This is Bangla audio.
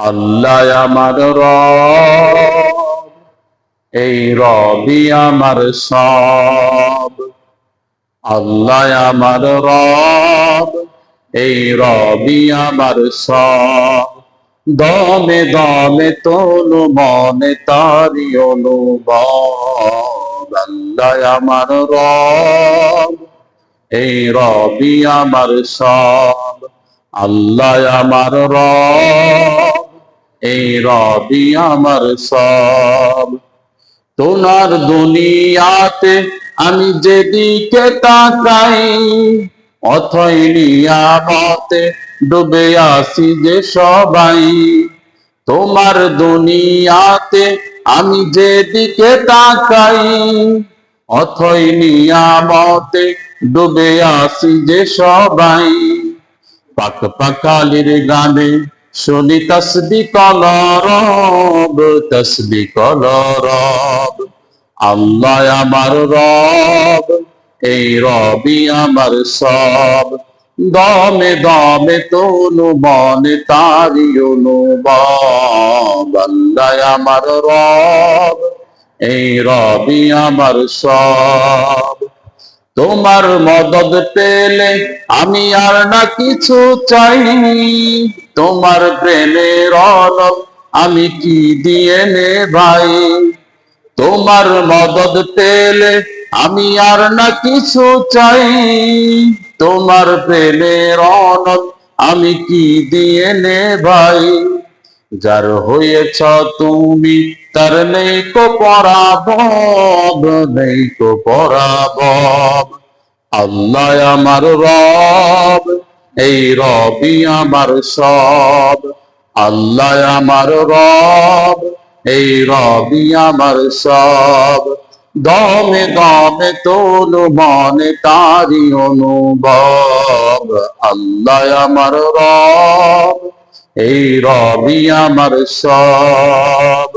আল্লাহ আমার রব, এই রবি আমার সব। আল্লাহ আমার রব, এই রবি আমার সব। দমে দমে তনু মনে তারি অনুভব। আল্লাহ আমার রব, এই রবি আমার সব। আল্লাহ আমার রব, এই রবি আমার সব। তোমার দুনিয়াতে আমি যেদিকে তাকাই, অথই নিয়ামতে ডুবে আসি যে সবাই। তোমার দুনিয়াতে আমি যেদিকে তাকাই, অথই নিয়ামতে ডুবে আসি যে সবাই। পাক পাকালির গানে শুনি তসবিহ কলরব, তসবিহ কলরব। আল্লাহ আমার রব, এই রবি আমার সব। দমে দমে তনু মনে তারি অনুভব। আল্লাহ আমার রব, এই রবি আমার সব। তোমার মদদ পেলে আমি আর না কিছু চাই, তোমার প্রেমের অলক আমি কি দিয়ে নে ভাই। তোমার মদদ পেলে আমি আর না কিছু চাই, তোমার প্রেমের অলক আমি কি দিয়ে নে ভাই। যার হয়েছ তুমি তার নেই কো পরাভব, নেই কো পরাভব। আল্লাহ আমার রব, এই রবি আমার সব। আল্লাহ আমার রব, এই রবি আমার সব। দমে দমে তনু মনে তারি অনুভব। আল্লাহ আমার রব, এই রবি আমার সব।